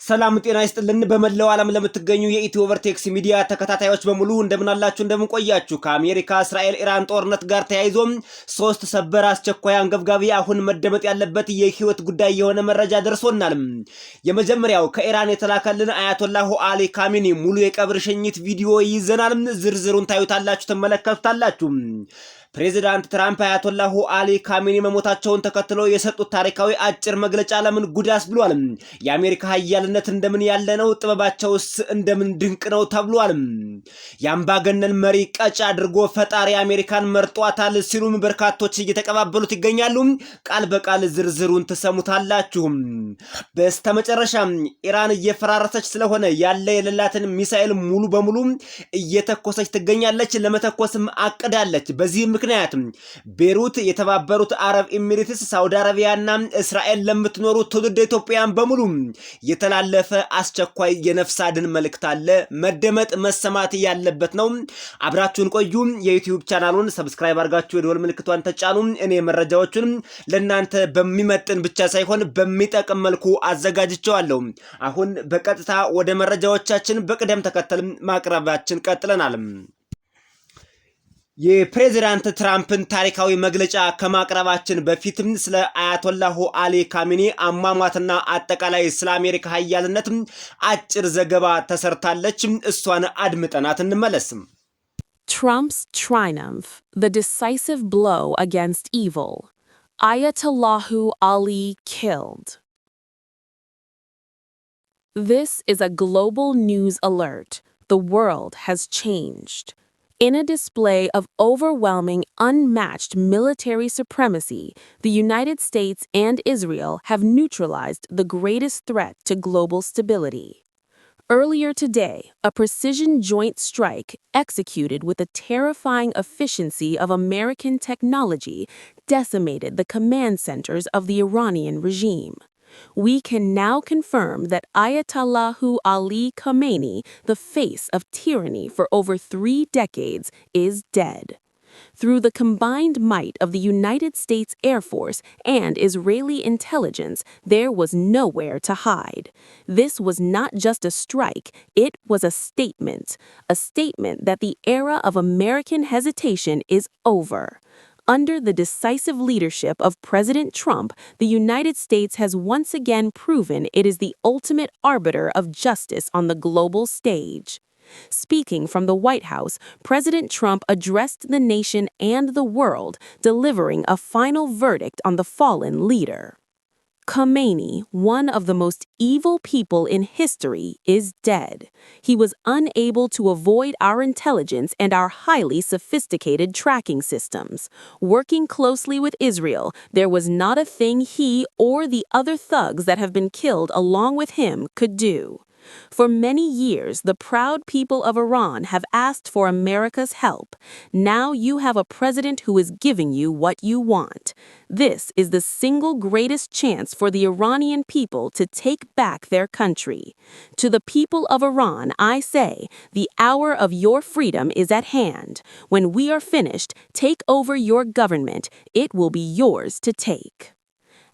ሰላም ጤና ይስጥልን በመላው ዓለም ለምትገኙ የኢትዮ ቨርቴክስ ሚዲያ ተከታታዮች በሙሉ እንደምናላችሁ እንደምንቆያችሁ ከአሜሪካ እስራኤል ኢራን ጦርነት ጋር ተያይዞ ሶስት ሰበር አስቸኳይ አንገብጋቢ አሁን መደመጥ ያለበት የህይወት ጉዳይ የሆነ መረጃ ደርሶናል። የመጀመሪያው ከኢራን የተላከልን አያቶላሁ አሊ ካሚኒ ሙሉ የቀብር ሽኝት ቪዲዮ ይዘናል። ዝርዝሩን ታዩታላችሁ ተመለከቱታላችሁ። ፕሬዚዳንት ትራምፕ አያቶላሁ አሊ ካሚኒ መሞታቸውን ተከትሎ የሰጡት ታሪካዊ አጭር መግለጫ ለምን ጉዳስ ብሏል። የአሜሪካ ኃያልነት እንደምን ያለ ነው፣ ጥበባቸውስ እንደምን ድንቅ ነው ተብሏል። የአምባገነን መሪ ቀጭ አድርጎ ፈጣሪ አሜሪካን መርጧታል ሲሉም በርካቶች እየተቀባበሉት ይገኛሉ። ቃል በቃል ዝርዝሩን ትሰሙታላችሁ። በስተመጨረሻ ኢራን እየፈራረሰች ስለሆነ ያለ የሌላትን ሚሳኤል ሙሉ በሙሉ እየተኮሰች ትገኛለች። ለመተኮስም አቅዳለች። በዚህ ምክንያት ቤሩት፣ የተባበሩት አረብ ኤሚሬትስ፣ ሳውዲ አረቢያና እስራኤል ለምትኖሩ ትውልደ ኢትዮጵያውያን በሙሉ የተላለፈ አስቸኳይ የነፍስ አድን መልእክት አለ። መደመጥ መሰማት ያለበት ነው። አብራችሁን ቆዩ። የዩቲዩብ ቻናሉን ሰብስክራይብ አድርጋችሁ የደወል ምልክቷን ተጫኑ። እኔ መረጃዎቹን ለናንተ በሚመጥን ብቻ ሳይሆን በሚጠቅም መልኩ አዘጋጅቼዋለሁ። አሁን በቀጥታ ወደ መረጃዎቻችን በቅደም ተከተል ማቅረባችን ቀጥለናል። የፕሬዚዳንት ትራምፕን ታሪካዊ መግለጫ ከማቅረባችን በፊትም ስለ አያቶላሁ አሊ ካሚኒ አሟሟትና አጠቃላይ ስለ አሜሪካ ኃያልነት አጭር ዘገባ ተሰርታለች። እሷን አድምጠናት እንመለስ። Trump's triumph, the decisive blow against evil. Ayatollah Ali killed. This is a global news alert. The world has changed. In a display of overwhelming, unmatched military supremacy, the United States and Israel have neutralized the greatest threat to global stability. Earlier today, a precision joint strike executed with a terrifying efficiency of American technology decimated the command centers of the Iranian regime. We can now confirm that Ayatollah Ali Khamenei, the face of tyranny for over 3 decades, is dead. Through the combined might of the United States Air Force and Israeli intelligence, there was nowhere to hide. This was not just a strike, it was a statement that the era of American hesitation is over. Under the decisive leadership of President Trump, the United States has once again proven it is the ultimate arbiter of justice on the global stage. Speaking from the White House, President Trump addressed the nation and the world, delivering a final verdict on the fallen leader. Khamenei, one of the most evil people in history, is dead. He was unable to avoid our intelligence and our highly sophisticated tracking systems. Working closely with Israel, there was not a thing he or the other thugs that have been killed along with him could do. For many years, the proud people of Iran have asked for America's help. Now you have a president who is giving you what you want. This is the single greatest chance for the Iranian people to take back their country. To the people of Iran, I say, the hour of your freedom is at hand. When we are finished, take over your government. It will be yours to take.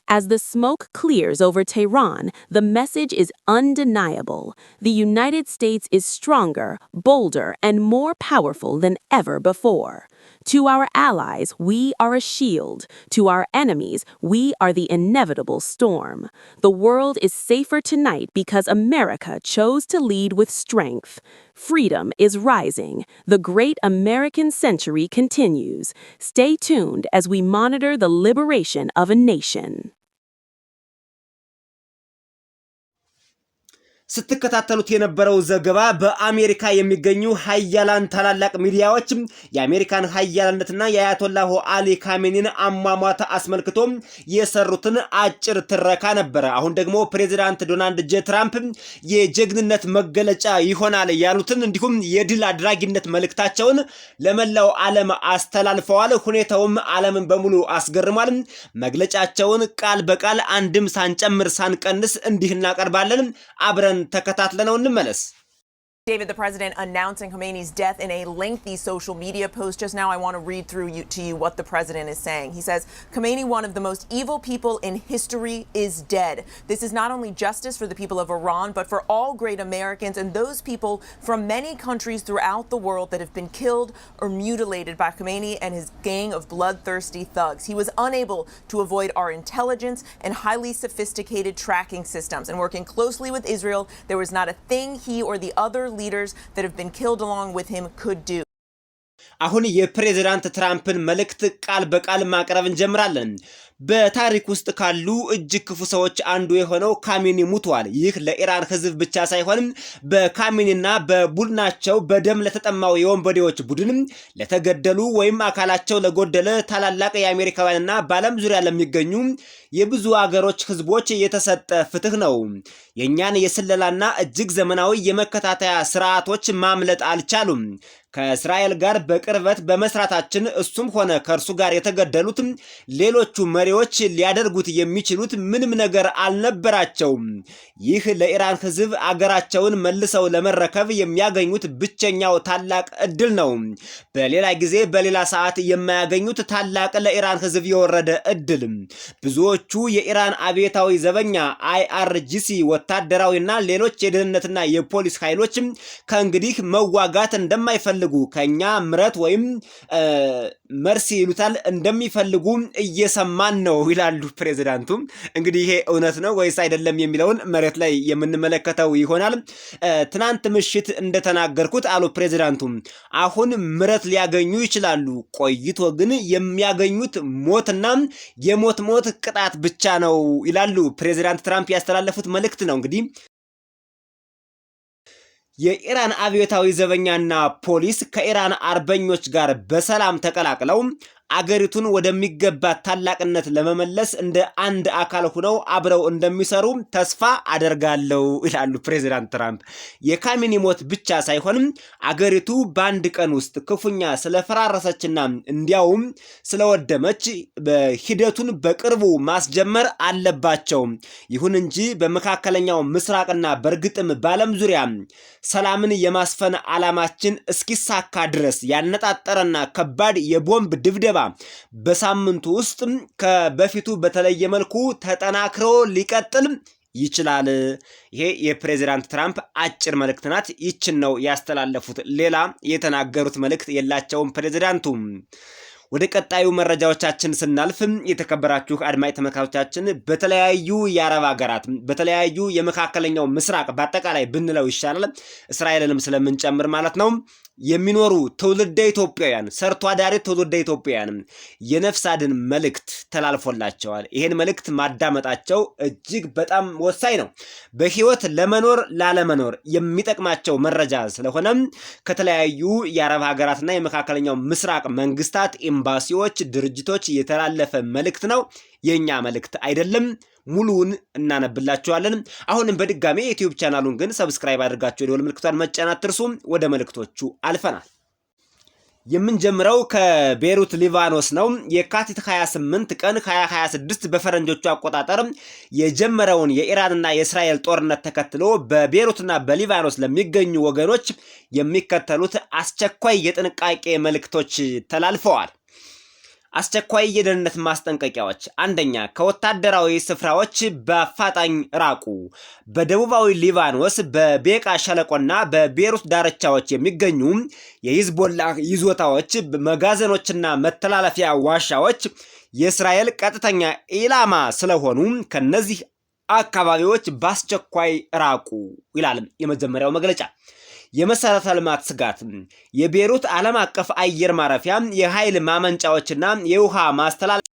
As the smoke clears over Tehran, the message is undeniable. The United States is stronger, bolder, and more powerful than ever before. To our allies, we are a shield. To our enemies, we are the inevitable storm. The world is safer tonight because America chose to lead with strength. Freedom is rising. The great American century continues. Stay tuned as we monitor the liberation of a nation. ስትከታተሉት የነበረው ዘገባ በአሜሪካ የሚገኙ ኃያላን ታላላቅ ሚዲያዎች የአሜሪካን ኃያልነትና የአያቶላሁ አሊ ካሜኒን አሟሟት አስመልክቶ የሰሩትን አጭር ትረካ ነበር። አሁን ደግሞ ፕሬዚዳንት ዶናልድ ጄ ትራምፕ የጀግንነት መገለጫ ይሆናል ያሉትን እንዲሁም የድል አድራጊነት መልእክታቸውን ለመላው ዓለም አስተላልፈዋል። ሁኔታውም ዓለምን በሙሉ አስገርሟል። መግለጫቸውን ቃል በቃል አንድም ሳንጨምር ሳንቀንስ እንዲህ እናቀርባለን። አብረን ተከታትለነው እንመለስ። David, the president announcing Khomeini's death in a lengthy social media post. Just now, I want to read through to you what the president is saying. He says, Khomeini, one of the most evil people in history, is dead. This is not only justice for the people of Iran, but for all great Americans and those people from many countries throughout the world that have been killed or mutilated by Khomeini and his gang of bloodthirsty thugs. He was unable to avoid our intelligence and highly sophisticated tracking systems. And working closely with Israel, there was not a thing he or the other leaders that have been killed along with him could do. አሁን የፕሬዝዳንት ትራምፕን መልእክት ቃል በቃል ማቅረብ እንጀምራለን። በታሪክ ውስጥ ካሉ እጅግ ክፉ ሰዎች አንዱ የሆነው ካሚኒ ሙቷል። ይህ ለኢራን ህዝብ ብቻ ሳይሆን በካሚኒና በቡድናቸው በደም ለተጠማው የወንበዴዎች ቡድን ለተገደሉ ወይም አካላቸው ለጎደለ ታላላቅ የአሜሪካውያንና በዓለም ዙሪያ ለሚገኙ የብዙ አገሮች ህዝቦች የተሰጠ ፍትህ ነው። የኛን የስለላና እጅግ ዘመናዊ የመከታተያ ስርዓቶች ማምለጥ አልቻሉም። ከእስራኤል ጋር በቅርበት በመስራታችን እሱም ሆነ ከእርሱ ጋር የተገደሉት ሌሎቹ መሪዎች ሊያደርጉት የሚችሉት ምንም ነገር አልነበራቸውም። ይህ ለኢራን ህዝብ አገራቸውን መልሰው ለመረከብ የሚያገኙት ብቸኛው ታላቅ እድል ነው። በሌላ ጊዜ በሌላ ሰዓት የማያገኙት ታላቅ ለኢራን ህዝብ የወረደ እድል። ብዙዎቹ የኢራን አብዮታዊ ዘበኛ IRGC ወታደራዊና ሌሎች የደህንነትና የፖሊስ ኃይሎች ከእንግዲህ መዋጋት እንደማይፈልጉ ከኛ ምረት ወይም መርሲ ይሉታል እንደሚፈልጉ እየሰማን ነው ይላሉ ፕሬዝዳንቱ። እንግዲህ ይሄ እውነት ነው ወይስ አይደለም የሚለውን መሬት ላይ የምንመለከተው ይሆናል። ትናንት ምሽት እንደተናገርኩት አሉ ፕሬዝዳንቱ፣ አሁን ምረት ሊያገኙ ይችላሉ፣ ቆይቶ ግን የሚያገኙት ሞትና የሞት ቅጣት ብቻ ነው ይላሉ ፕሬዝዳንት ትራምፕ ያስተላለፉት መልእክት ነው። እንግዲህ የኢራን አብዮታዊ ዘበኛና ፖሊስ ከኢራን አርበኞች ጋር በሰላም ተቀላቅለው አገሪቱን ወደሚገባት ታላቅነት ለመመለስ እንደ አንድ አካል ሆነው አብረው እንደሚሰሩ ተስፋ አደርጋለሁ ይላሉ ፕሬዝዳንት ትራምፕ። የካሚኒ ሞት ብቻ ሳይሆን አገሪቱ በአንድ ቀን ውስጥ ክፉኛ ስለፈራረሰችና እንዲያውም ስለወደመች ሂደቱን በቅርቡ ማስጀመር አለባቸው። ይሁን እንጂ በመካከለኛው ምስራቅና በእርግጥም በዓለም ዙሪያ ሰላምን የማስፈን ዓላማችን እስኪሳካ ድረስ ያነጣጠረና ከባድ የቦምብ ድብደባ በሳምንቱ ውስጥ ከበፊቱ በተለየ መልኩ ተጠናክሮ ሊቀጥል ይችላል። ይሄ የፕሬዝዳንት ትራምፕ አጭር መልእክት ናት። ይችን ነው ያስተላለፉት። ሌላ የተናገሩት መልእክት የላቸውም ፕሬዝዳንቱ። ወደ ቀጣዩ መረጃዎቻችን ስናልፍ የተከበራችሁ አድማጭ ተመልካቾቻችን በተለያዩ የአረብ ሀገራት በተለያዩ የመካከለኛው ምስራቅ በአጠቃላይ ብንለው ይሻላል እስራኤልንም ስለምንጨምር ማለት ነው የሚኖሩ ትውልደ ኢትዮጵያውያን ሰርቶ አዳሪ ትውልደ ኢትዮጵያውያን የነፍስ አድን መልእክት ተላልፎላቸዋል። ይሄን መልእክት ማዳመጣቸው እጅግ በጣም ወሳኝ ነው። በህይወት ለመኖር ላለመኖር የሚጠቅማቸው መረጃ ስለሆነ ከተለያዩ የአረብ ሀገራትና የመካከለኛው ምስራቅ መንግስታት፣ ኤምባሲዎች፣ ድርጅቶች የተላለፈ መልእክት ነው። የኛ መልእክት አይደለም። ሙሉውን እናነብላችኋለን። አሁንም በድጋሚ የዩቲዩብ ቻናሉን ግን ሰብስክራይብ አድርጋችሁ የደወል ምልክቷን መጫን አትርሱ። ወደ መልእክቶቹ አልፈናል። የምንጀምረው ከቤሩት ሊባኖስ ነው። የካቲት 28 ቀን 2026 በፈረንጆቹ አቆጣጠር የጀመረውን የኢራንና የእስራኤል ጦርነት ተከትሎ በቤሩትና በሊባኖስ ለሚገኙ ወገኖች የሚከተሉት አስቸኳይ የጥንቃቄ መልእክቶች ተላልፈዋል። አስቸኳይ የደህንነት ማስጠንቀቂያዎች። አንደኛ፣ ከወታደራዊ ስፍራዎች በአፋጣኝ ራቁ። በደቡባዊ ሊባኖስ በቤቃ ሸለቆና በቤሩት ዳርቻዎች የሚገኙ የሂዝቦላህ ይዞታዎች፣ መጋዘኖችና መተላለፊያ ዋሻዎች የእስራኤል ቀጥተኛ ኢላማ ስለሆኑ ከነዚህ አካባቢዎች በአስቸኳይ ራቁ ይላል የመጀመሪያው መግለጫ። የመሰረተ ልማት ስጋት። የቤሩት ዓለም አቀፍ አየር ማረፊያ የኃይል ማመንጫዎችና የውሃ ማስተላለፊያ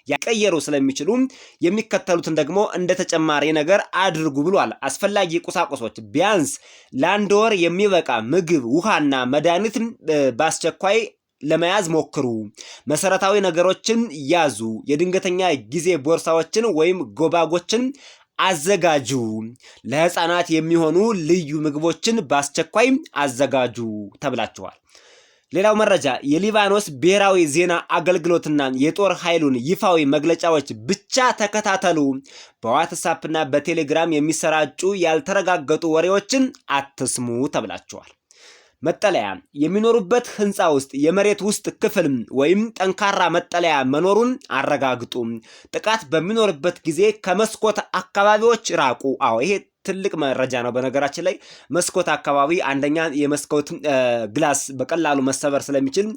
ያቀየሩ ስለሚችሉ የሚከተሉትን ደግሞ እንደ ተጨማሪ ነገር አድርጉ ብሏል። አስፈላጊ ቁሳቁሶች፣ ቢያንስ ለአንድ ወር የሚበቃ ምግብ፣ ውሃና መድኃኒት በአስቸኳይ ለመያዝ ሞክሩ። መሰረታዊ ነገሮችን ያዙ። የድንገተኛ ጊዜ ቦርሳዎችን ወይም ጎባጎችን አዘጋጁ። ለህፃናት የሚሆኑ ልዩ ምግቦችን በአስቸኳይ አዘጋጁ ተብላችኋል። ሌላው መረጃ የሊባኖስ ብሔራዊ ዜና አገልግሎትና የጦር ኃይሉን ይፋዊ መግለጫዎች ብቻ ተከታተሉ። በዋትስአፕና በቴሌግራም የሚሰራጩ ያልተረጋገጡ ወሬዎችን አትስሙ ተብላችኋል። መጠለያ የሚኖሩበት ህንፃ ውስጥ የመሬት ውስጥ ክፍል ወይም ጠንካራ መጠለያ መኖሩን አረጋግጡ። ጥቃት በሚኖርበት ጊዜ ከመስኮት አካባቢዎች ራቁ። ይሄ ትልቅ መረጃ ነው። በነገራችን ላይ መስኮት አካባቢ አንደኛ የመስኮት ግላስ በቀላሉ መሰበር ስለሚችል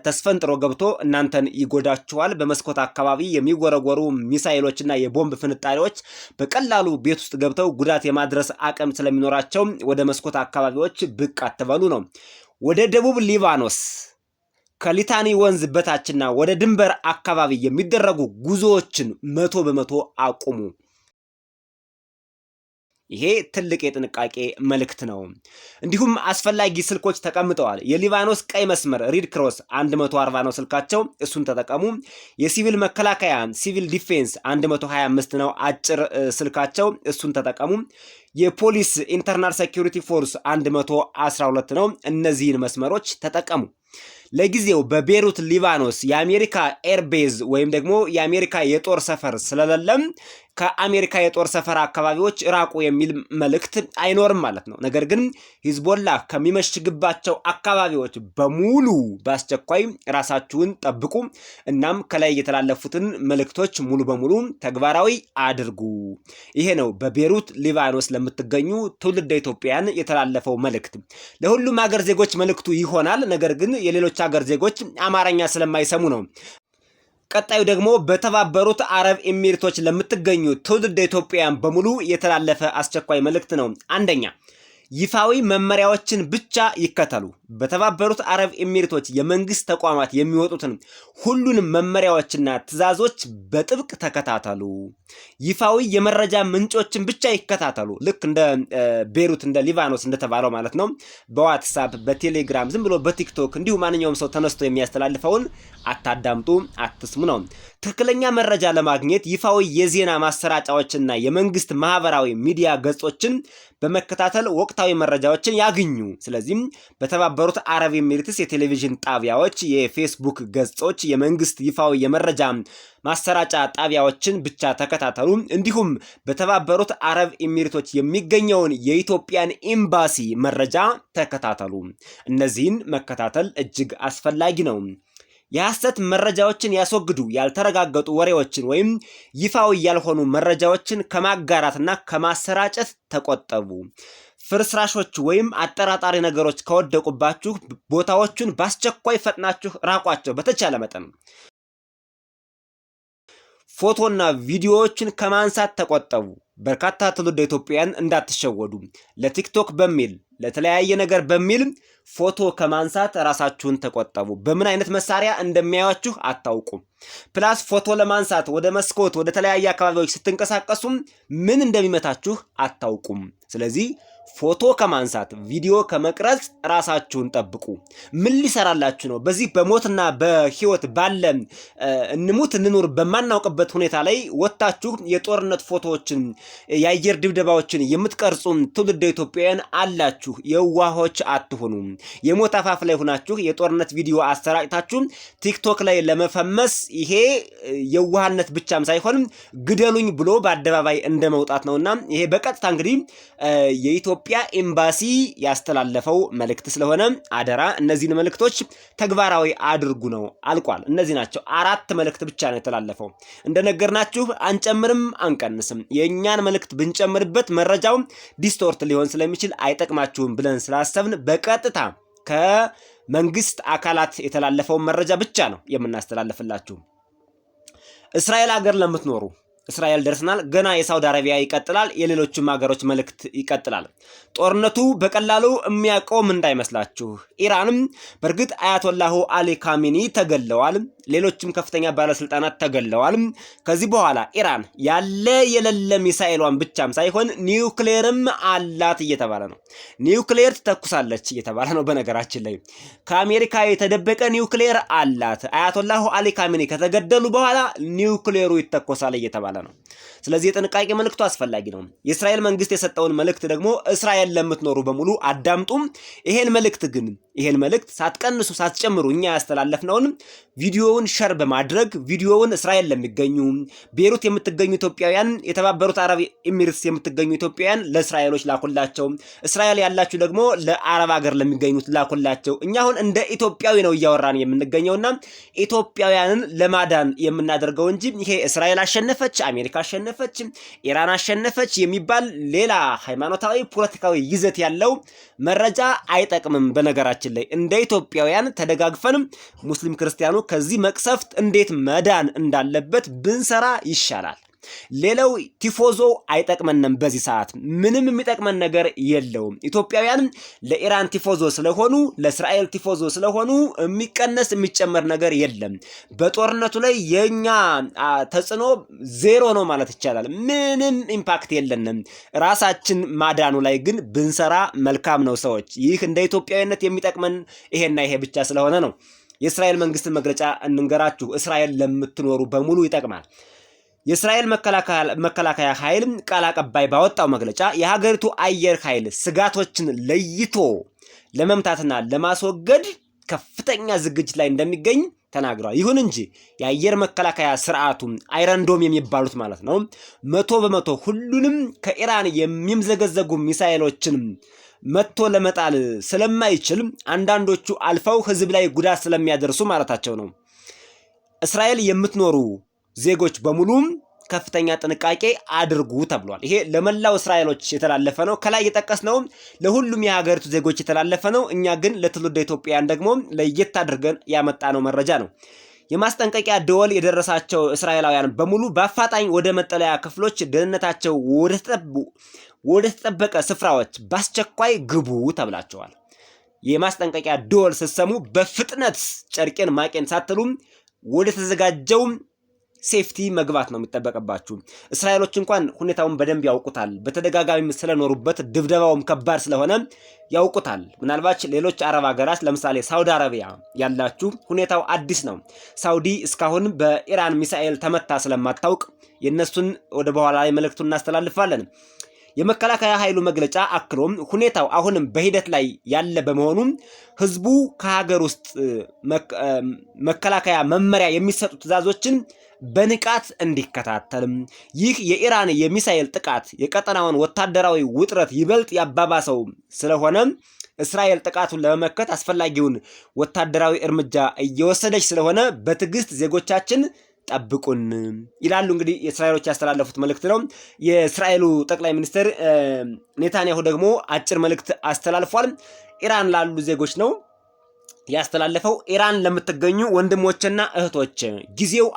ተስፈንጥሮ ገብቶ እናንተን ይጎዳችኋል። በመስኮት አካባቢ የሚወረወሩ ሚሳኤሎችና የቦምብ ፍንጣሪዎች በቀላሉ ቤት ውስጥ ገብተው ጉዳት የማድረስ አቅም ስለሚኖራቸው ወደ መስኮት አካባቢዎች ብቅ አትበሉ ነው። ወደ ደቡብ ሊባኖስ ከሊታኒ ወንዝ በታችና ወደ ድንበር አካባቢ የሚደረጉ ጉዞዎችን 100% አቁሙ። ይሄ ትልቅ የጥንቃቄ መልእክት ነው። እንዲሁም አስፈላጊ ስልኮች ተቀምጠዋል። የሊባኖስ ቀይ መስመር ሪድ ክሮስ 140 ነው ስልካቸው፣ እሱን ተጠቀሙ። የሲቪል መከላከያ ሲቪል ዲፌንስ 125 ነው አጭር ስልካቸው፣ እሱን ተጠቀሙ። የፖሊስ ኢንተርናል ሴኩሪቲ ፎርስ 112 ነው። እነዚህን መስመሮች ተጠቀሙ። ለጊዜው በቤሩት ሊባኖስ የአሜሪካ ኤርቤዝ ወይም ደግሞ የአሜሪካ የጦር ሰፈር ስለሌለም ከአሜሪካ የጦር ሰፈር አካባቢዎች ራቁ የሚል መልእክት አይኖርም ማለት ነው። ነገር ግን ሂዝቦላ ከሚመሽግባቸው አካባቢዎች በሙሉ በአስቸኳይ ራሳችሁን ጠብቁ። እናም ከላይ የተላለፉትን መልእክቶች ሙሉ በሙሉ ተግባራዊ አድርጉ። ይሄ ነው በቤሩት ሊባኖስ ለምትገኙ ትውልደ ኢትዮጵያን የተላለፈው መልእክት። ለሁሉም ሀገር ዜጎች መልእክቱ ይሆናል። ነገር ግን የሌሎች ሀገር ዜጎች አማርኛ ስለማይሰሙ ነው። ቀጣዩ ደግሞ በተባበሩት አረብ ኤሚሬቶች ለምትገኙ ትውልደ ኢትዮጵያውያን በሙሉ የተላለፈ አስቸኳይ መልእክት ነው። አንደኛ ይፋዊ መመሪያዎችን ብቻ ይከተሉ። በተባበሩት አረብ ኤሚሬቶች የመንግስት ተቋማት የሚወጡትን ሁሉንም መመሪያዎችና ትዕዛዞች በጥብቅ ተከታተሉ። ይፋዊ የመረጃ ምንጮችን ብቻ ይከታተሉ። ልክ እንደ ቤሩት እንደ ሊባኖስ እንደተባለው ማለት ነው። በዋትስአፕ በቴሌግራም ዝም ብሎ በቲክቶክ እንዲሁ ማንኛውም ሰው ተነስቶ የሚያስተላልፈውን አታዳምጡ፣ አትስሙ ነው። ትክክለኛ መረጃ ለማግኘት ይፋዊ የዜና ማሰራጫዎችና የመንግስት ማህበራዊ ሚዲያ ገጾችን በመከታተል ወቅታዊ መረጃዎችን ያግኙ። ስለዚህም በተባበሩት አረብ ኤሚሬትስ የቴሌቪዥን ጣቢያዎች፣ የፌስቡክ ገጾች፣ የመንግስት ይፋዊ የመረጃ ማሰራጫ ጣቢያዎችን ብቻ ተከታተሉ። እንዲሁም በተባበሩት አረብ ኤሚሬቶች የሚገኘውን የኢትዮጵያን ኤምባሲ መረጃ ተከታተሉ። እነዚህን መከታተል እጅግ አስፈላጊ ነው። የሐሰት መረጃዎችን ያስወግዱ። ያልተረጋገጡ ወሬዎችን ወይም ይፋዊ ያልሆኑ መረጃዎችን ከማጋራትና ከማሰራጨት ተቆጠቡ። ፍርስራሾች ወይም አጠራጣሪ ነገሮች ከወደቁባችሁ ቦታዎቹን በአስቸኳይ ፈጥናችሁ ራቋቸው በተቻለ መጠን። ፎቶና ቪዲዮዎችን ከማንሳት ተቆጠቡ። በርካታ ትውልደ ኢትዮጵያውያን እንዳትሸወዱ። ለቲክቶክ በሚል ለተለያየ ነገር በሚል ፎቶ ከማንሳት ራሳችሁን ተቆጠቡ። በምን አይነት መሳሪያ እንደሚያዩአችሁ አታውቁም። ፕላስ ፎቶ ለማንሳት ወደ መስኮት ወደ ተለያየ አካባቢዎች ስትንቀሳቀሱም ምን እንደሚመታችሁ አታውቁም። ስለዚህ ፎቶ ከማንሳት ቪዲዮ ከመቅረጽ ራሳችሁን ጠብቁ። ምን ሊሰራላችሁ ነው? በዚህ በሞትና በህይወት ባለ እንሙት እንኑር በማናውቅበት ሁኔታ ላይ ወጣችሁ የጦርነት ፎቶዎችን የአየር ድብደባዎችን የምትቀርጹ ትውልደ ኢትዮጵያውያን አላችሁ። የዋሆች አትሆኑ። የሞት አፋፍ ላይ ሆናችሁ የጦርነት ቪዲዮ አሰራጭታችሁ ቲክቶክ ላይ ለመፈመስ ይሄ የዋህነት ብቻም ሳይሆን ግደሉኝ ብሎ በአደባባይ እንደመውጣት ነውና ይሄ በቀጥታ እንግዲህ የኢትዮጵያ ኤምባሲ ያስተላለፈው መልእክት ስለሆነ አደራ እነዚህን መልእክቶች ተግባራዊ አድርጉ ነው። አልቋል። እነዚህ ናቸው። 4 መልእክት ብቻ ነው የተላለፈው። እንደነገርናችሁ አንጨምርም አንቀንስም። የእኛን መልእክት ብንጨምርበት መረጃው ዲስቶርት ሊሆን ስለሚችል አይጠቅማችሁም ብለን ስላሰብን በቀጥታ ከመንግስት አካላት የተላለፈውን መረጃ ብቻ ነው የምናስተላልፍላችሁ። እስራኤል ሀገር ለምትኖሩ እስራኤል ደርሰናል። ገና የሳውዲ አረቢያ ይቀጥላል። የሌሎችም ሀገሮች መልእክት ይቀጥላል። ጦርነቱ በቀላሉ የሚያቆም እንዳይመስላችሁ። ኢራንም በእርግጥ አያቶላሁ አሊ ካሚኒ ተገለዋል። ሌሎችም ከፍተኛ ባለስልጣናት ተገለዋል። ከዚህ በኋላ ኢራን ያለ የሌለ ሚሳኤሏን ብቻም ሳይሆን ኒውክሌርም አላት እየተባለ ነው። ኒውክሌር ትተኩሳለች እየተባለ ነው። በነገራችን ላይ ከአሜሪካ የተደበቀ ኒውክሌር አላት። አያቶላሁ አሊ ካሚኒ ከተገደሉ በኋላ ኒውክሌሩ ይተኮሳል እየተባለ ነው። ስለዚህ የጥንቃቄ መልእክቱ አስፈላጊ ነው። የእስራኤል መንግስት የሰጠውን መልእክት ደግሞ እስራኤል ለምትኖሩ በሙሉ አዳምጡም። ይሄን መልእክት ሳትቀንሱ ሳትጨምሩ እኛ ያስተላለፍነውን ቪዲዮውን ሸር በማድረግ ቪዲዮውን እስራኤል ለሚገኙ ቤሩት የምትገኙ ኢትዮጵያውያን፣ የተባበሩት አረብ ኤሚሬትስ የምትገኙ ኢትዮጵያውያን ለእስራኤሎች ላኩላቸው። እስራኤል ያላችሁ ደግሞ ለአረብ ሀገር ለሚገኙት ላኩላቸው። እኛ አሁን እንደ ኢትዮጵያዊ ነው እያወራን የምንገኘውና ኢትዮጵያውያንን ለማዳን የምናደርገው እንጂ ይሄ እስራኤል አሸነፈች፣ አሜሪካ አሸነፈች፣ ኢራን አሸነፈች የሚባል ሌላ ሃይማኖታዊ ፖለቲካዊ ይዘት ያለው መረጃ አይጠቅምም። በነገራችን ላይ እንደ ኢትዮጵያውያን ተደጋግፈን ሙስሊም ክርስቲያኑ ከዚህ መቅሰፍት እንዴት መዳን እንዳለበት ብንሰራ ይሻላል። ሌላው ቲፎዞ አይጠቅመንም። በዚህ ሰዓት ምንም የሚጠቅመን ነገር የለውም። ኢትዮጵያውያን ለኢራን ቲፎዞ ስለሆኑ ለእስራኤል ቲፎዞ ስለሆኑ የሚቀነስ የሚጨመር ነገር የለም። በጦርነቱ ላይ የኛ ተጽዕኖ ዜሮ ነው ማለት ይቻላል። ምንም ኢምፓክት የለንም። ራሳችን ማዳኑ ላይ ግን ብንሰራ መልካም ነው ሰዎች። ይህ እንደ ኢትዮጵያዊነት የሚጠቅመን ይሄና ይሄ ብቻ ስለሆነ ነው። የእስራኤል መንግስትን መግለጫ እንንገራችሁ። እስራኤል ለምትኖሩ በሙሉ ይጠቅማል። የእስራኤል መከላከያ ኃይል ቃል አቀባይ ባወጣው መግለጫ የሀገሪቱ አየር ኃይል ስጋቶችን ለይቶ ለመምታትና ለማስወገድ ከፍተኛ ዝግጅት ላይ እንደሚገኝ ተናግሯል። ይሁን እንጂ የአየር መከላከያ ስርዓቱ አይረንዶም የሚባሉት ማለት ነው 100% ሁሉንም ከኢራን የሚምዘገዘጉ ሚሳኤሎችን መጥቶ ለመጣል ስለማይችል አንዳንዶቹ አልፈው ህዝብ ላይ ጉዳት ስለሚያደርሱ ማለታቸው ነው። እስራኤል የምትኖሩ ዜጎች በሙሉ ከፍተኛ ጥንቃቄ አድርጉ ተብሏል። ይሄ ለመላው እስራኤሎች የተላለፈ ነው። ከላይ የጠቀስነው ለሁሉም የሀገሪቱ ዜጎች የተላለፈ ነው። እኛ ግን ለትውልደ ኢትዮጵያውያን ደግሞ ለየት አድርገን ያመጣነው መረጃ ነው። የማስጠንቀቂያ ደወል የደረሳቸው እስራኤላውያን በሙሉ በአፋጣኝ ወደ መጠለያ ክፍሎች ደህንነታቸው ወደ ተጠበቀ ስፍራዎች በአስቸኳይ ግቡ ተብላቸዋል። የማስጠንቀቂያ ደወል ስትሰሙ በፍጥነት ጨርቄን ማቄን ሳትሉም ወደ ተዘጋጀው ሴፍቲ መግባት ነው የሚጠበቅባችሁ። እስራኤሎች እንኳን ሁኔታውን በደንብ ያውቁታል። በተደጋጋሚ ስለኖሩበት ድብደባውም ከባድ ስለሆነ ያውቁታል። ምናልባት ሌሎች አረብ ሀገራት ለምሳሌ ሳውዲ አረቢያ ያላችሁ ሁኔታው አዲስ ነው። ሳውዲ እስካሁን በኢራን ሚሳኤል ተመታ ስለማታውቅ የነሱን ወደ በኋላ ላይ መልእክቱን እናስተላልፋለን። የመከላከያ ኃይሉ መግለጫ አክሎም ሁኔታው አሁንም በሂደት ላይ ያለ በመሆኑ ህዝቡ ከሀገር ውስጥ መከላከያ መመሪያ የሚሰጡ ትዕዛዞችን በንቃት እንዲከታተልም ይህ የኢራን የሚሳኤል ጥቃት የቀጠናውን ወታደራዊ ውጥረት ይበልጥ ያባባሰው ስለሆነ እስራኤል ጥቃቱን ለመመከት አስፈላጊውን ወታደራዊ እርምጃ እየወሰደች ስለሆነ በትዕግስት ዜጎቻችን ጠብቁን ይላሉ። እንግዲህ የእስራኤሎች ያስተላለፉት መልእክት ነው። የእስራኤሉ ጠቅላይ ሚኒስትር ኔታንያሁ ደግሞ አጭር መልእክት አስተላልፏል። ኢራን ላሉ ዜጎች ነው ያስተላለፈው። ኢራን ለምትገኙ ወንድሞችና እህቶች ጊዜው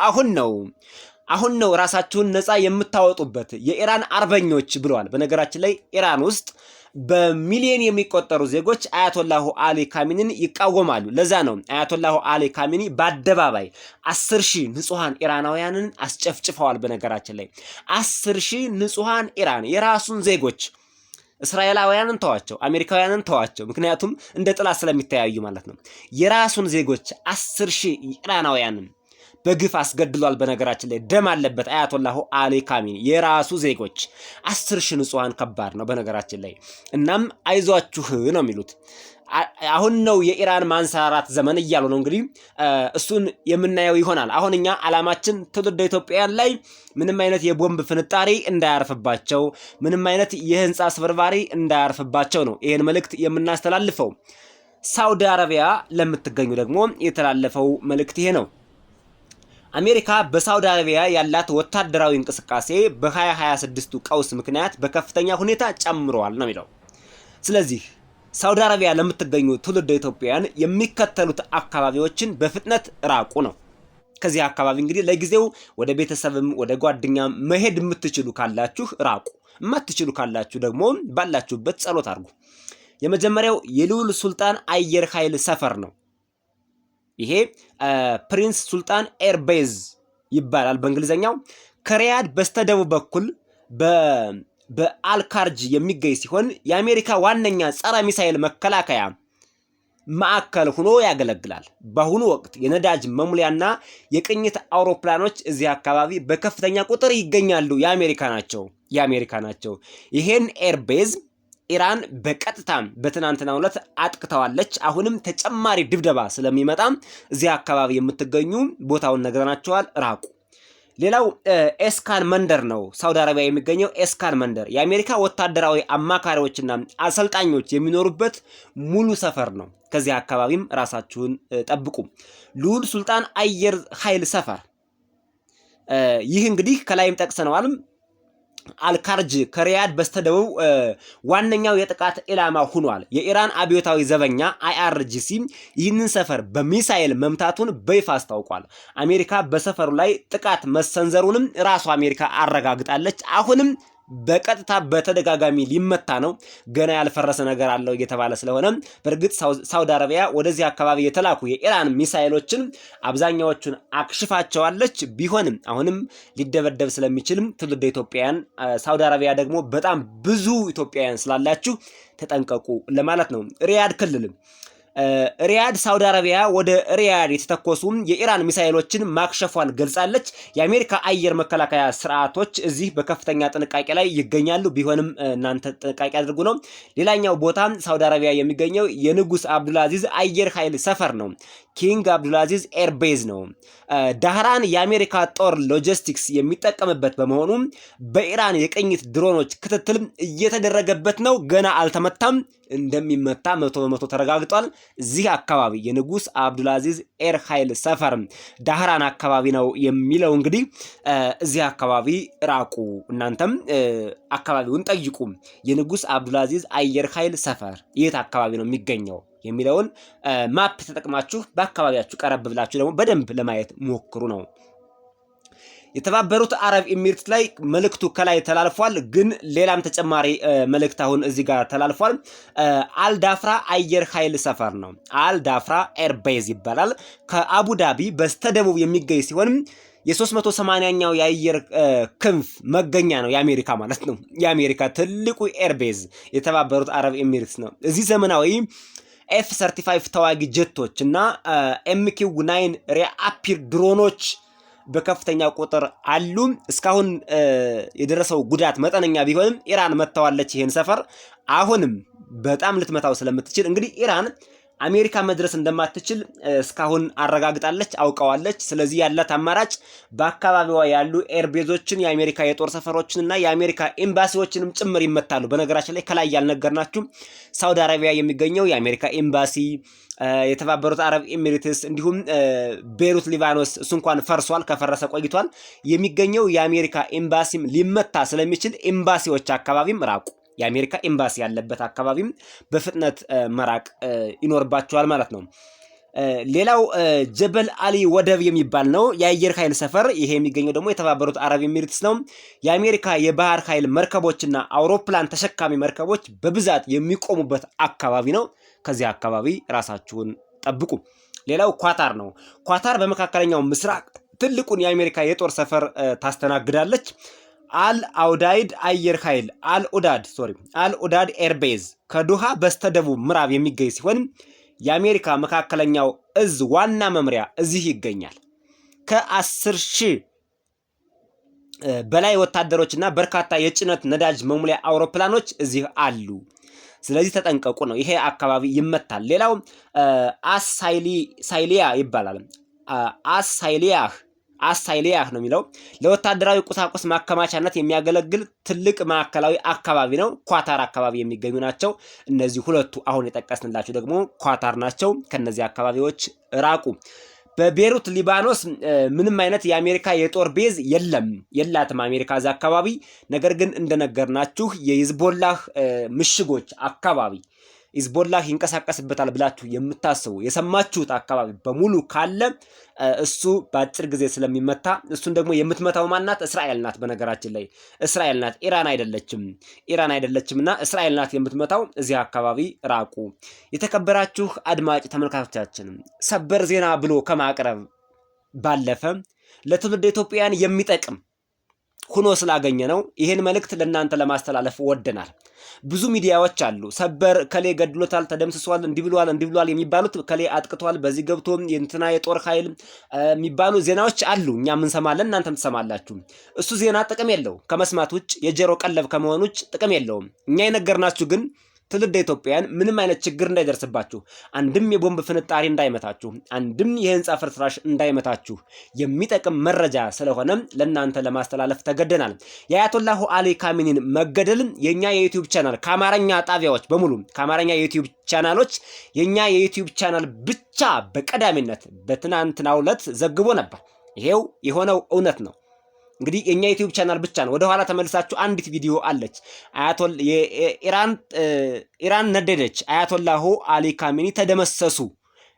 አሁን ነው ራሳችሁን ነፃ የምታወጡበት የኢራን አርበኞች ብለዋል። በነገራችን ላይ ኢራን ውስጥ በሚሊዮን የሚቆጠሩ ዜጎች አያቶላሁ አሊ ካሚኒን ይቃወማሉ። ለዛ ነው አያቶላሁ አሊ ካሚኒ በአደባባይ 10,000 ንጹሃን ኢራናውያንን አስጨፍጭፈዋል። በነገራችን ላይ 10,000 ንጹሃን ኢራን የራሱን ዜጎች እስራኤላውያንን ተዋቸው፣ አሜሪካውያንን ተዋቸው፣ ምክንያቱም እንደ ጥላት ስለሚተያዩ ማለት ነው። የራሱን ዜጎች 10,000 ኢራናውያንን በግፍ አስገድሏል። በነገራችን ላይ ደም አለበት አያቶላሁ አሊ ካሚኒ የራሱ ዜጎች 10,000 ንጹሃን ከባድ ነው በነገራችን ላይ። እናም አይዟችሁ ነው የሚሉት። አሁን ነው የኢራን ማንሰራራት ዘመን እያሉ ነው። እንግዲህ እሱን የምናየው ይሆናል። አሁን እኛ አላማችን ትውልደ ኢትዮጵያውያን ላይ ምንም አይነት የቦምብ ፍንጣሪ እንዳያርፍባቸው፣ ምንም አይነት የህንፃ ስብርባሪ እንዳያርፍባቸው ነው ይሄን መልእክት የምናስተላልፈው። ሳውዲ አረቢያ ለምትገኙ ደግሞ የተላለፈው መልእክት ይሄ ነው። አሜሪካ በሳውዲ አረቢያ ያላት ወታደራዊ እንቅስቃሴ በ2026ቱ ቀውስ ምክንያት በከፍተኛ ሁኔታ ጨምሯል ነው የሚለው። ስለዚህ ሳውዲ አረቢያ ለምትገኙ ትውልደ ኢትዮጵያውያን የሚከተሉት አካባቢዎችን በፍጥነት ራቁ ነው። ከዚህ አካባቢ እንግዲህ ለጊዜው ወደ ቤተሰብም ወደ ጓደኛም መሄድ የምትችሉ ካላችሁ ራቁ፣ የማትችሉ ካላችሁ ደግሞ ባላችሁበት ጸሎት አድርጉ። የመጀመሪያው የልዑል ሱልጣን አየር ኃይል ሰፈር ነው። ይሄ ፕሪንስ ሱልጣን ኤርቤዝ ይባላል በእንግሊዘኛው። ከሪያድ በስተደቡብ በኩል በአልካርጅ የሚገኝ ሲሆን የአሜሪካ ዋነኛ ጸረ ሚሳኤል መከላከያ ማዕከል ሆኖ ያገለግላል። በአሁኑ ወቅት የነዳጅ መሙሊያና የቅኝት አውሮፕላኖች እዚህ አካባቢ በከፍተኛ ቁጥር ይገኛሉ። የአሜሪካ ናቸው። ይሄን ኤርቤዝ ኢራን በቀጥታ በትናንትናው ዕለት አጥቅተዋለች። አሁንም ተጨማሪ ድብደባ ስለሚመጣ እዚህ አካባቢ የምትገኙ ቦታውን ነግረናቸዋል፣ ራቁ። ሌላው ኤስካን መንደር ነው። ሳውዲ አረቢያ የሚገኘው ኤስካን መንደር የአሜሪካ ወታደራዊ አማካሪዎችና አሰልጣኞች የሚኖሩበት ሙሉ ሰፈር ነው። ከዚህ አካባቢም ራሳችሁን ጠብቁ። ልዑል ሱልጣን አየር ኃይል ሰፈር ይህ እንግዲህ ከላይም ጠቅሰነዋል። አልካርጅ ከሪያድ በስተደቡብ ዋነኛው የጥቃት ኢላማ ሆኗል። የኢራን አብዮታዊ ዘበኛ IRGC ይህንን ሰፈር በሚሳኤል መምታቱን በይፋ አስታውቋል። አሜሪካ በሰፈሩ ላይ ጥቃት መሰንዘሩንም ራሷ አሜሪካ አረጋግጣለች። አሁንም በቀጥታ በተደጋጋሚ ሊመታ ነው። ገና ያልፈረሰ ነገር አለው እየተባለ ስለሆነ በእርግጥ ሳውዲ አረቢያ ወደዚህ አካባቢ የተላኩ የኢራን ሚሳኤሎችን አብዛኛዎቹን አክሽፋቸዋለች። ቢሆንም አሁንም ሊደበደብ ስለሚችልም ትውልደ ኢትዮጵያውያን ሳውዲ አረቢያ ደግሞ በጣም ብዙ ኢትዮጵያውያን ስላላችሁ ተጠንቀቁ ለማለት ነው። ሪያድ ክልል ሪያድ ሳውዲ አረቢያ ወደ ሪያድ የተተኮሱ የኢራን ሚሳኤሎችን ማክሸፏን ገልጻለች። የአሜሪካ አየር መከላከያ ስርዓቶች እዚህ በከፍተኛ ጥንቃቄ ላይ ይገኛሉ። ቢሆንም እናንተ ጥንቃቄ አድርጉ ነው። ሌላኛው ቦታ ሳውዲ አረቢያ የሚገኘው የንጉስ አብዱልአዚዝ አየር ኃይል ሰፈር ነው። ኪንግ አብዱልአዚዝ ኤርቤዝ ነው። ዳህራን የአሜሪካ ጦር ሎጂስቲክስ የሚጠቀምበት በመሆኑ በኢራን የቅኝት ድሮኖች ክትትል እየተደረገበት ነው። ገና አልተመታም፣ እንደሚመታ 100% ተረጋግጧል። እዚህ አካባቢ የንጉስ አብዱልአዚዝ ኤር ኃይል ሰፈር ዳህራን አካባቢ ነው የሚለው። እንግዲህ እዚህ አካባቢ ራቁ፣ እናንተም አካባቢውን ጠይቁ። የንጉስ አብዱልአዚዝ አየር ኃይል ሰፈር የት አካባቢ ነው የሚገኘው የሚለውን ማፕ ተጠቅማችሁ በአካባቢያችሁ ቀረብ ብላችሁ ደግሞ በደንብ ለማየት ሞክሩ ነው። የተባበሩት አረብ ኤሚሬትስ ላይ መልእክቱ ከላይ ተላልፏል። ግን ሌላም ተጨማሪ መልእክት አሁን እዚህ ጋር ተላልፏል። አልዳፍራ አየር ኃይል ሰፈር ነው። አልዳፍራ ኤርቤዝ ይባላል። ከአቡዳቢ በስተደቡብ የሚገኝ ሲሆን የ380ኛው የአየር ክንፍ መገኛ ነው። የአሜሪካ ማለት ነው። የአሜሪካ ትልቁ ኤርቤዝ የተባበሩት አረብ ኤሚሬትስ ነው። እዚህ ዘመናዊ F-35 ተዋጊ ጀቶች እና MQ-9 ሪአፒር ድሮኖች በከፍተኛ ቁጥር አሉ። እስካሁን የደረሰው ጉዳት መጠነኛ ቢሆንም ኢራን መታዋለች ይሄን ሰፈር። አሁንም በጣም ልትመታው ስለምትችል እንግዲህ ኢራን አሜሪካ መድረስ እንደማትችል እስካሁን አረጋግጣለች፣ አውቀዋለች። ስለዚህ ያላት አማራጭ በአካባቢዋ ያሉ ኤርቤዞችን፣ የአሜሪካ የጦር ሰፈሮችንና የአሜሪካ ኤምባሲዎችንም ጭምር ይመታሉ። በነገራችን ላይ ከላይ ያልነገርናችሁ ሳውዲ አረቢያ የሚገኘው የአሜሪካ ኤምባሲ፣ የተባበሩት አረብ ኤሚሬትስ እንዲሁም ቤይሩት ሊባኖስ እሱ እንኳን ፈርሷል፣ ከፈረሰ ቆይቷል። የሚገኘው የአሜሪካ ኤምባሲም ሊመታ ስለሚችል ኤምባሲዎች አካባቢም ራቁ። የአሜሪካ ኤምባሲ ያለበት አካባቢም በፍጥነት መራቅ ይኖርባቸዋል ማለት ነው። ሌላው ጀበል አሊ ወደብ የሚባል ነው የአየር ኃይል ሰፈር። ይሄ የሚገኘው ደግሞ የተባበሩት አረብ ኤሚሬትስ ነው። የአሜሪካ የባህር ኃይል መርከቦችና አውሮፕላን ተሸካሚ መርከቦች በብዛት የሚቆሙበት አካባቢ ነው። ከዚህ አካባቢ ራሳችሁን ጠብቁ። ሌላው ኳታር ነው። ኳታር በመካከለኛው ምስራቅ ትልቁን የአሜሪካ የጦር ሰፈር ታስተናግዳለች። አልኡዳድ አየር ኃይል አልኡዳድ ኤርቤዝ ከዶሃ በስተደቡብ ምዕራብ የሚገኝ ሲሆን የአሜሪካ መካከለኛው እዝ ዋና መምሪያ እዚህ ይገኛል። ከ10,000 በላይ ወታደሮችና በርካታ የጭነት ነዳጅ መሙሊያ አውሮፕላኖች እዚህ አሉ። ስለዚህ ተጠንቀቁ ነው። ይሄ አካባቢ ይመታል። ሌላው አሳይሊያ ይባላል። አሳይሊያህ ነው የሚለው ለወታደራዊ ቁሳቁስ ማከማቻነት የሚያገለግል ትልቅ ማዕከላዊ አካባቢ ነው። ኳታር አካባቢ የሚገኙ ናቸው። እነዚህ ሁለቱ አሁን የጠቀስንላችሁ ደግሞ ኳታር ናቸው። ከነዚህ አካባቢዎች ራቁ። በቤይሩት ሊባኖስ ምንም አይነት የአሜሪካ የጦር ቤዝ የላትም አሜሪካ እዛ አካባቢ። ነገር ግን እንደነገርናችሁ የሂዝቦላህ ምሽጎች አካባቢ ሂዝቦላህ ይንቀሳቀስበታል ብላችሁ የምታስቡ የሰማችሁት አካባቢ በሙሉ ካለ እሱ በአጭር ጊዜ ስለሚመታ እሱን ደግሞ የምትመታው ማናት? እስራኤል ናት። በነገራችን ላይ እስራኤል ናት፣ ኢራን አይደለችምና እስራኤል ናት የምትመታው። እዚህ አካባቢ ራቁ። የተከበራችሁ አድማጭ ተመልካቾቻችን ሰበር ዜና ብሎ ከማቅረብ ባለፈ ለትውልደ ኢትዮጵያውያን የሚጠቅም ሆኖ ስላገኘ ነው ይሄን መልእክት ለእናንተ ለማስተላለፍ ወደናል። ብዙ ሚዲያዎች አሉ ሰበር ከሌ ገድሎታል፣ ተደምስሷል፣ እንዲብሏል የሚባሉት ከሌ አጥቅቷል፣ በዚህ ገብቶ የእንትና የጦር ኃይል የሚባሉ ዜናዎች አሉ። እኛም እንሰማለን፣ እናንተም ትሰማላችሁ። እሱ ዜና ጥቅም የለው ከመስማት ውጭ የጀሮ ቀለብ ከመሆን ውጭ ጥቅም የለውም። እኛ የነገርናችሁ ግን ትውልደ ኢትዮጵያውያን ምንም አይነት ችግር እንዳይደርስባችሁ፣ አንድም የቦምብ ፍንጣሪ እንዳይመታችሁ፣ አንድም የህንፃ ፍርስራሽ እንዳይመታችሁ የሚጠቅም መረጃ ስለሆነ ለእናንተ ለማስተላለፍ ተገደናል። የአያቶላሁ አሊ ካሚኒን መገደል የኛ የዩቲዩብ ቻናል ከአማርኛ ጣቢያዎች በሙሉ ከአማርኛ የዩቲዩብ ቻናሎች የኛ የዩቲዩብ ቻናል ብቻ በቀዳሚነት በትናንትናው ዕለት ዘግቦ ነበር። ይሄው የሆነው እውነት ነው። እንግዲህ የኛ ዩቲዩብ ቻናል ብቻ ነው። ወደ ኋላ ተመልሳችሁ አንዲት ቪዲዮ አለች ኢራን ነደደች፣ አያቶላሁ አሊ ካሚኒ ተደመሰሱ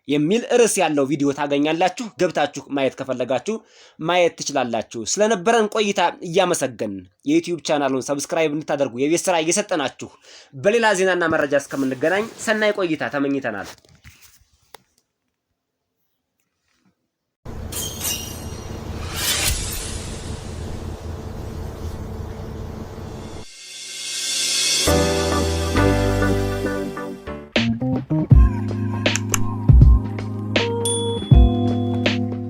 የሚል ርዕስ ያለው ቪዲዮ ታገኛላችሁ። ገብታችሁ ማየት ከፈለጋችሁ ማየት ትችላላችሁ። ስለነበረን ቆይታ እያመሰገን የዩቲዩብ ቻናሉን ሰብስክራይብ እንድታደርጉ የቤት ስራ እየሰጠናችሁ በሌላ ዜናና መረጃ እስከምንገናኝ ሰናይ ቆይታ ተመኝተናል።